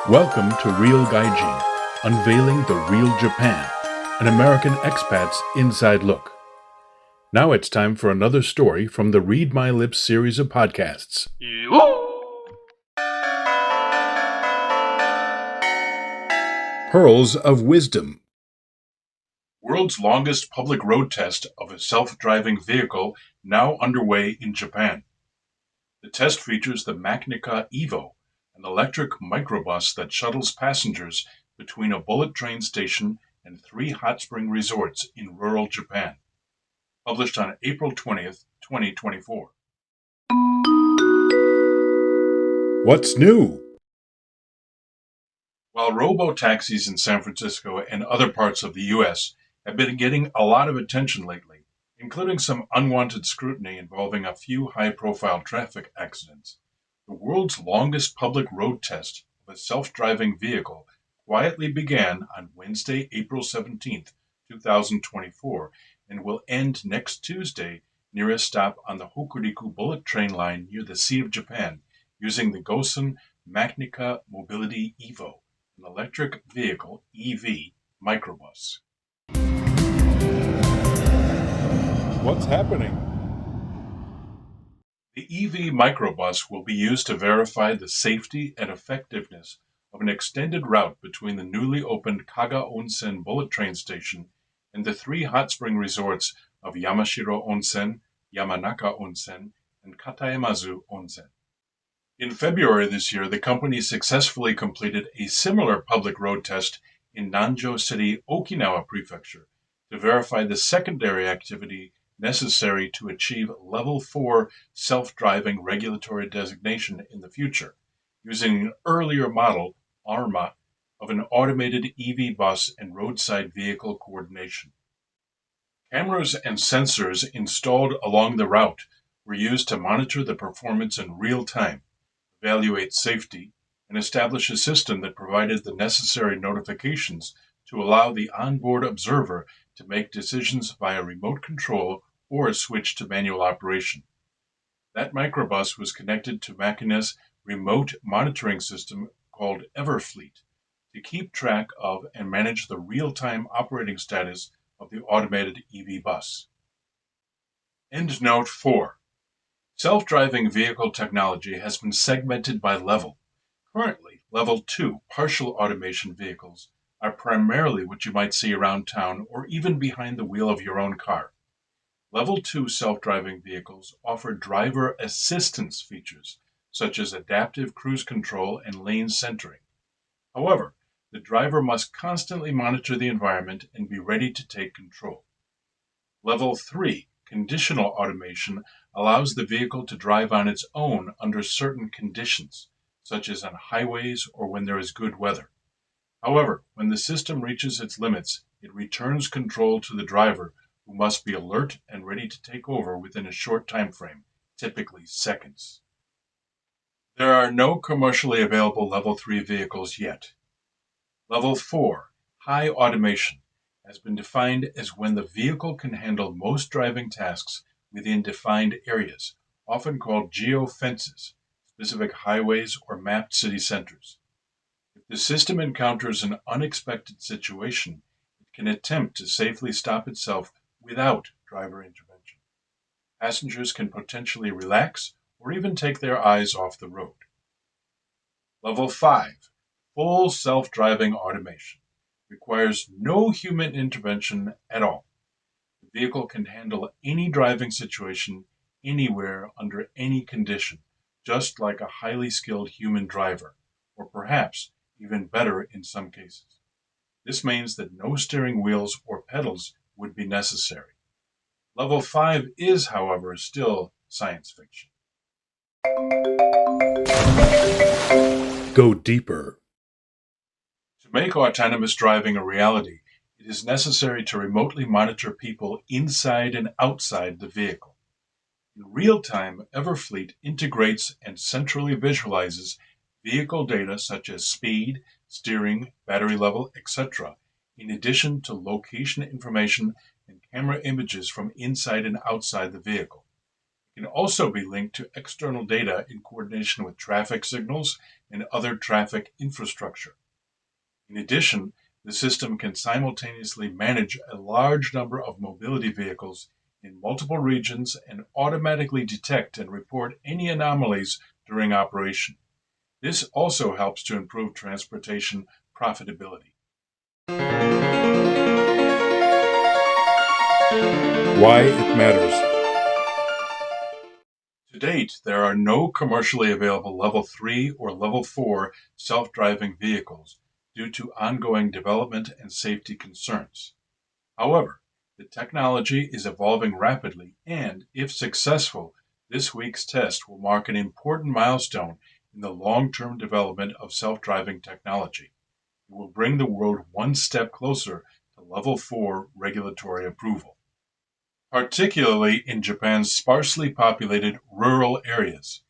Welcome to Real Gaijin, unveiling the real Japan, an American expat's inside look. Now it's time for another story from the Read My Lips series of podcasts. Pearls of Wisdom. World's longest public road test of a self-driving vehicle now underway in Japan. The test features the Macnica EVO, an electric microbus that shuttles passengers between a bullet train station and 3 hot spring resorts in rural Japan. Published on April 20th, 2024. What's new? While robo-taxis in San Francisco and other parts of the U.S. have been getting a lot of attention lately, including some unwanted scrutiny involving a few high-profile traffic accidents, the world's longest public road test of a self-driving vehicle quietly began on Wednesday, April 17, 2024, and will end next Tuesday near a stop on the Hokuriku bullet train line near the Sea of Japan, using the Gosen Macnica Mobility EVO, an electric vehicle EV microbus. What's happening? The EV microbus will be used to verify the safety and effectiveness of an extended route between the newly opened Kaga Onsen bullet train station and the 3 hot spring resorts of Yamashiro Onsen, Yamanaka Onsen, and Kataemazu Onsen. In February this year, the company successfully completed a similar public road test in Nanjo City, Okinawa Prefecture, to verify the secondary activity necessary to achieve Level 4 self-driving regulatory designation in the future, using an earlier model, ARMA, of an automated EV bus and roadside vehicle coordination. Cameras and sensors installed along the route were used to monitor the performance in real time, evaluate safety, and establish a system that provided the necessary notifications to allow the onboard observer to make decisions via remote control or switch to manual operation. That microbus was connected to Macina's remote monitoring system called Everfleet to keep track of and manage the real-time operating status of the automated EV bus. Endnote 4. Self-driving vehicle technology has been segmented by level. Currently, Level 2 partial automation vehicles are primarily what you might see around town or even behind the wheel of your own car. Level 2 self-driving vehicles offer driver assistance features, such as adaptive cruise control and lane centering. However, the driver must constantly monitor the environment and be ready to take control. Level 3 conditional automation allows the vehicle to drive on its own under certain conditions, such as on highways or when there is good weather. However, when the system reaches its limits, it returns control to the driver, who must be alert and ready to take over within a short time frame, typically seconds. There are no commercially available Level 3 vehicles yet. Level 4, high automation, has been defined as when the vehicle can handle most driving tasks within defined areas, often called geofences, specific highways or mapped city centers. If the system encounters an unexpected situation, it can attempt to safely stop itself without driver intervention. Passengers can potentially relax or even take their eyes off the road. Level 5, full self-driving automation, requires no human intervention at all. The vehicle can handle any driving situation, anywhere, under any condition, just like a highly skilled human driver, or perhaps even better in some cases. This means that no steering wheels or pedals would be necessary. Level 5 is, however, still science fiction. Go deeper. To make autonomous driving a reality, it is necessary to remotely monitor people inside and outside the vehicle. In real time, Everfleet integrates and centrally visualizes vehicle data such as speed, steering, battery level, etc., in addition to location information and camera images from inside and outside the vehicle. It can also be linked to external data in coordination with traffic signals and other traffic infrastructure. In addition, the system can simultaneously manage a large number of mobility vehicles in multiple regions and automatically detect and report any anomalies during operation. This also helps to improve transportation profitability. Why it matters. To date, there are no commercially available Level 3 or Level 4 self-driving vehicles due to ongoing development and safety concerns. However, the technology is evolving rapidly, and if successful, this week's test will mark an important milestone in the long-term development of self-driving technology. It will bring the world one step closer to Level 4 regulatory approval, particularly in Japan's sparsely populated rural areas.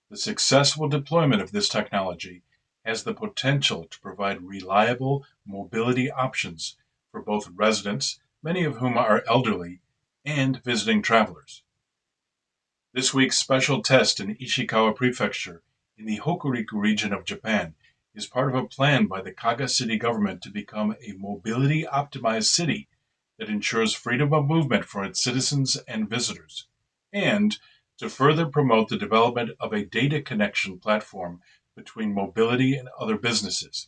The successful deployment of this technology has the potential to provide reliable mobility options for both residents, many of whom are elderly, and visiting travelers. This week's special test in Ishikawa Prefecture in the Hokuriku region of Japan is part of a plan by the Kaga city government to become a mobility optimized city that ensures freedom of movement for its citizens and visitors, and to further promote the development of a data connection platform between mobility and other businesses,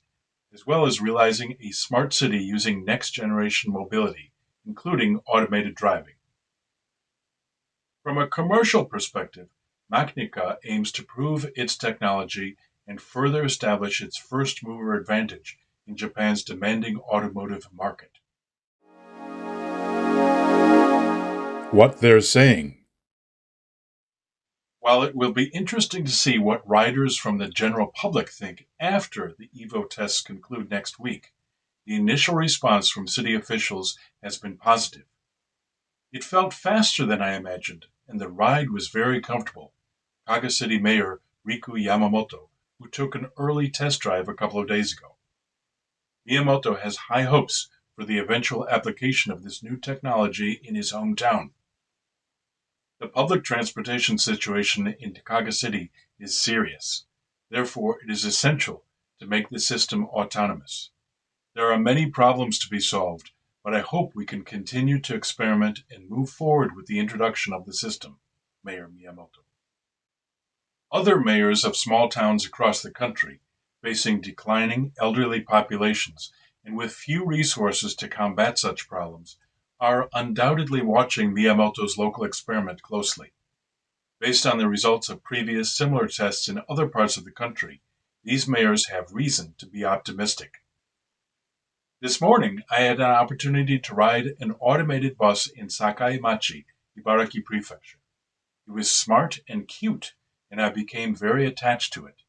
as well as realizing a smart city using next generation mobility, including automated driving. From a commercial perspective, Macnica aims to prove its technology and further establish its first mover advantage in Japan's demanding automotive market. What they're saying. While it will be interesting to see what riders from the general public think after the EVO tests conclude next week, the initial response from city officials has been positive. It felt faster than I imagined, and the ride was very comfortable. Kaga City Mayor Riku Yamamoto, who took an early test drive a couple of days ago. Miyamoto has high hopes for the eventual application of this new technology in his hometown. The public transportation situation in Kaga City is serious. Therefore, it is essential to make the system autonomous. There are many problems to be solved, but I hope we can continue to experiment and move forward with the introduction of the system, Mayor Miyamoto. Other mayors of small towns across the country, facing declining elderly populations and with few resources to combat such problems, are undoubtedly watching Miyamoto's local experiment closely. Based on the results of previous similar tests in other parts of the country, these mayors have reason to be optimistic. This morning, I had an opportunity to ride an automated bus in Sakaimachi, Ibaraki Prefecture. It was smart and cute, and I became very attached to it.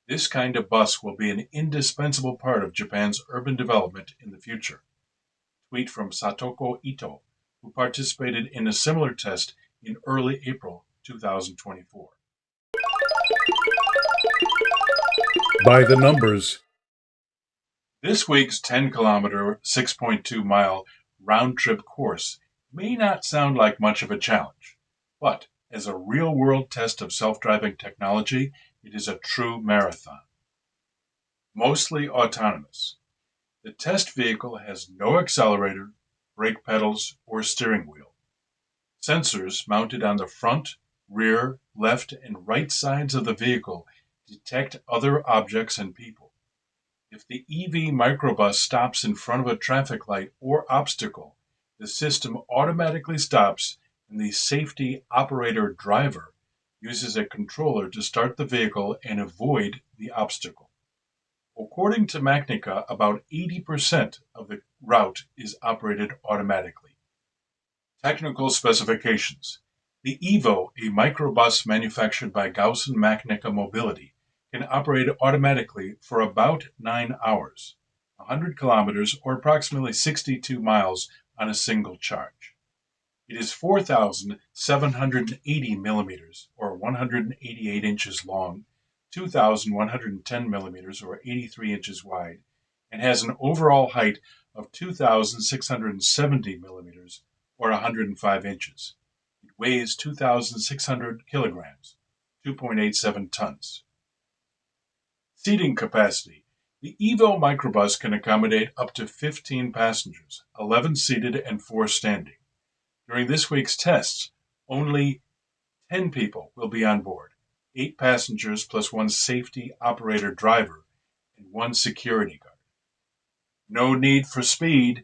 This kind of bus will be an indispensable part of Japan's urban development in the future. Tweet from Satoko Ito, who participated in a similar test in early April 2024. By the numbers. This week's 10-kilometer, 6.2-mile round-trip course may not sound like much of a challenge, but as a real-world test of self-driving technology, it is a true marathon. Mostly autonomous. The test vehicle has no accelerator, brake pedals, or steering wheel. Sensors mounted on the front, rear, left, and right sides of the vehicle detect other objects and people. If the EV microbus stops in front of a traffic light or obstacle, the system automatically stops and the safety operator driver uses a controller to start the vehicle and avoid the obstacle. According to Macnica, about 80% of the route is operated automatically. Technical specifications. The EVO, a microbus manufactured by Gaussen Macnica Mobility, can operate automatically for about 9 hours, 100 kilometers or approximately 62 miles on a single charge. It is 4,780 millimeters or 188 inches long, 2,110 millimeters or 83 inches wide, and has an overall height of 2,670 millimeters or 105 inches. It weighs 2,600 kilograms, 2.87 tons. Seating capacity. The EVO microbus can accommodate up to 15 passengers, 11 seated and 4 standing. During this week's tests, only 10 people will be on board, 8 passengers plus 1 safety operator driver and 1 security guard. No need for speed.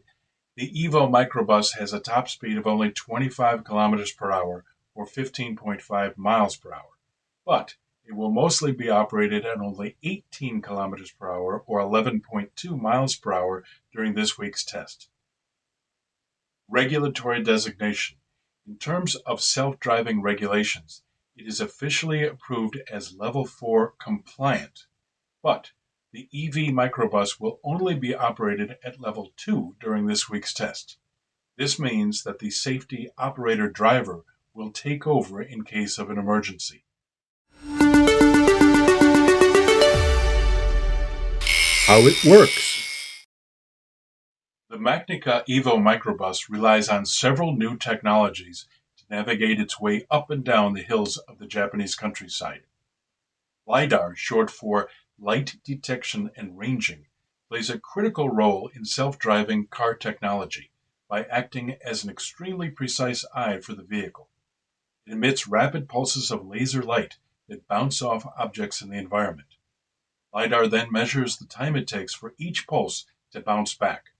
The EVO microbus has a top speed of only 25 kilometers per hour or 15.5 miles per hour, but it will mostly be operated at only 18 kilometers per hour or 11.2 miles per hour during this week's test. Regulatory designation. In terms of self-driving regulations, it is officially approved as Level 4 compliant, but the EV microbus will only be operated at Level 2 during this week's test. This means that the safety operator driver will take over in case of an emergency. How it works. The Macnica EVO microbus relies on several new technologies to navigate its way up and down the hills of the Japanese countryside. LiDAR, short for Light Detection and Ranging, plays a critical role in self-driving car technology by acting as an extremely precise eye for the vehicle. It emits rapid pulses of laser light that bounce off objects in the environment. LiDAR then measures the time it takes for each pulse to bounce back.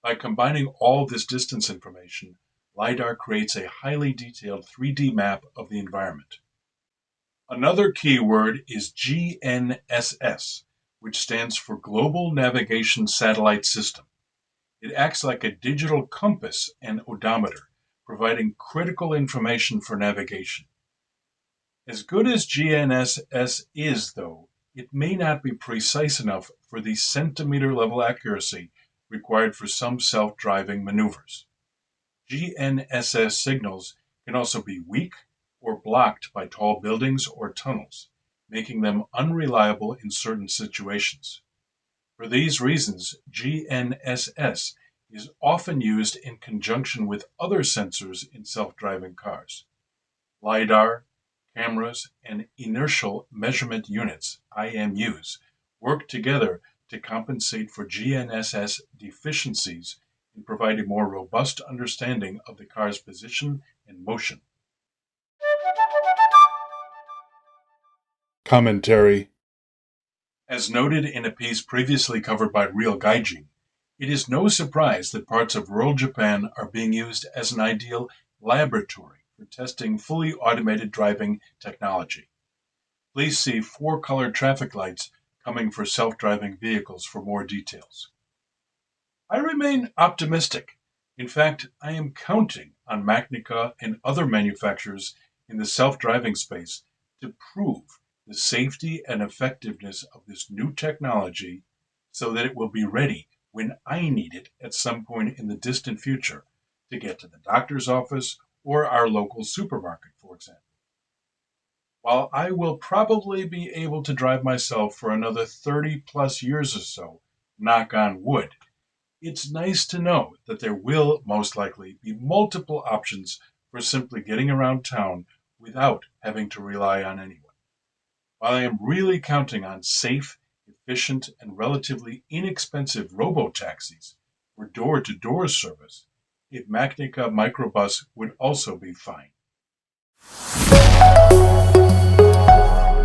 By combining all this distance information, LiDAR creates a highly detailed 3D map of the environment. Another key word is GNSS, which stands for Global Navigation Satellite System. It acts like a digital compass and odometer, providing critical information for navigation. As good as GNSS is, though, it may not be precise enough for the centimeter-level accuracy required for some self-driving maneuvers. GNSS signals can also be weak or blocked by tall buildings or tunnels, making them unreliable in certain situations. For these reasons, GNSS is often used in conjunction with other sensors in self-driving cars. LiDAR, cameras, and inertial measurement units, IMUs, work together to compensate for GNSS deficiencies and provide a more robust understanding of the car's position and motion. Commentary. As noted in a piece previously covered by Real Gaijin, it is no surprise that parts of rural Japan are being used as an ideal laboratory for testing fully automated driving technology. Please see 4-color traffic lights coming for self-driving vehicles for more details. I remain optimistic. In fact, I am counting on Macnica and other manufacturers in the self-driving space to prove the safety and effectiveness of this new technology so that it will be ready when I need it at some point in the distant future to get to the doctor's office or our local supermarket, for example. While I will probably be able to drive myself for another 30 plus years or so, knock on wood, it's nice to know that there will most likely be multiple options for simply getting around town without having to rely on anyone. While I am really counting on safe, efficient, and relatively inexpensive robo-taxis for door-to-door service, a Macnica microbus would also be fine.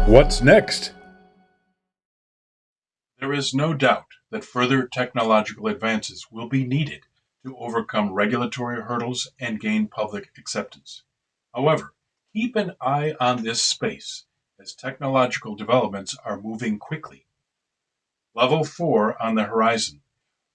What's next? There is no doubt that further technological advances will be needed to overcome regulatory hurdles and gain public acceptance. However, keep an eye on this space as technological developments are moving quickly. Level 4 on the horizon.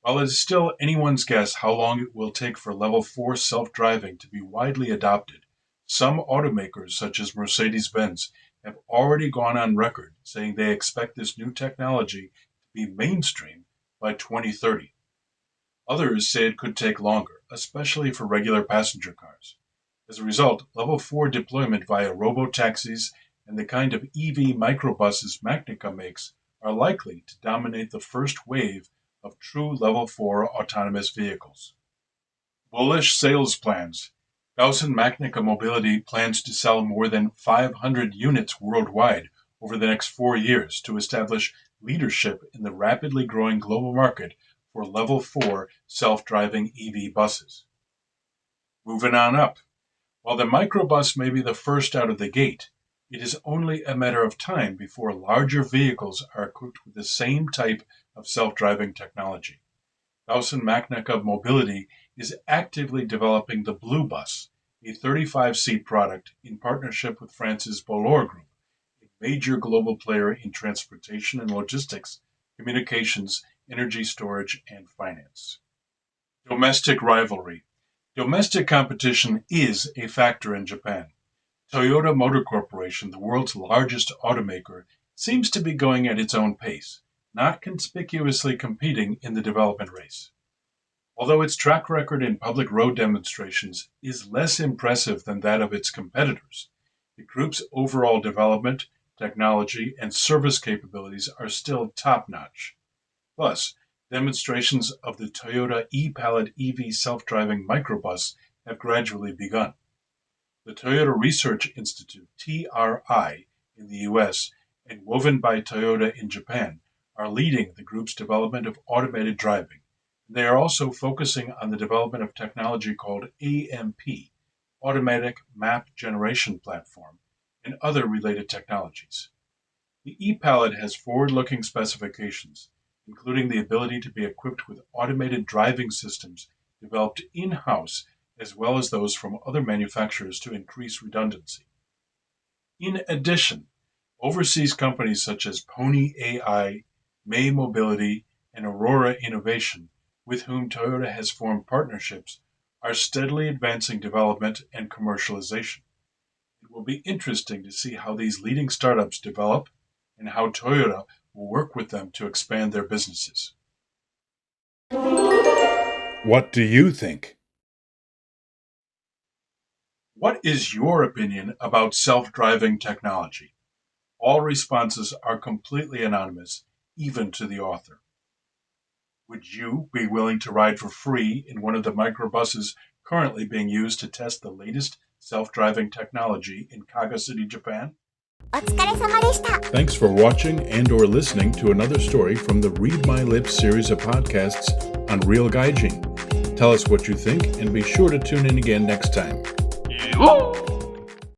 While it is still anyone's guess how long it will take for Level 4 self-driving to be widely adopted, some automakers, such as Mercedes-Benz, have already gone on record saying they expect this new technology to be mainstream by 2030. Others say it could take longer, especially for regular passenger cars. As a result, Level 4 deployment via robo-taxis and the kind of EV microbuses Macnica makes are likely to dominate the first wave of true Level 4 autonomous vehicles. Bullish sales plans. Gaussen Macnica Mobility plans to sell more than 500 units worldwide over the next 4 years to establish leadership in the rapidly growing global market for Level 4 self-driving EV buses. Moving on up. While the microbus may be the first out of the gate, it is only a matter of time before larger vehicles are equipped with the same type of self-driving technology. Macnica Mobility is actively developing the Blue Bus, a 35-seat product in partnership with France's Bolloré Group, a major global player in transportation and logistics, communications, energy storage, and finance. Domestic rivalry. Domestic competition is a factor in Japan. Toyota Motor Corporation, the world's largest automaker, seems to be going at its own pace, not conspicuously competing in the development race. Although its track record in public road demonstrations is less impressive than that of its competitors, the group's overall development, technology, and service capabilities are still top-notch. Plus, demonstrations of the Toyota e-Palette EV self-driving microbus have gradually begun. The Toyota Research Institute, TRI, in the US, and Woven by Toyota in Japan are leading the group's development of automated driving. They are also focusing on the development of technology called AMP, Automatic Map Generation Platform, and other related technologies. The e-Palette has forward-looking specifications, including the ability to be equipped with automated driving systems developed in-house as well as those from other manufacturers to increase redundancy. In addition, overseas companies such as Pony AI, May Mobility, and Aurora Innovation, with whom Toyota has formed partnerships, are steadily advancing development and commercialization. It will be interesting to see how these leading startups develop and how Toyota will work with them to expand their businesses. What do you think? What is your opinion about self-driving technology? All responses are completely anonymous, even to the author. Would you be willing to ride for free in one of the microbuses currently being used to test the latest self-driving technology in Kaga City, Japan? お疲れ様でした。 Thanks for watching and or listening to another story from the Read My Lips series of podcasts on Real Gaijin. Tell us what you think and be sure to tune in again next time. Yoo-hoo!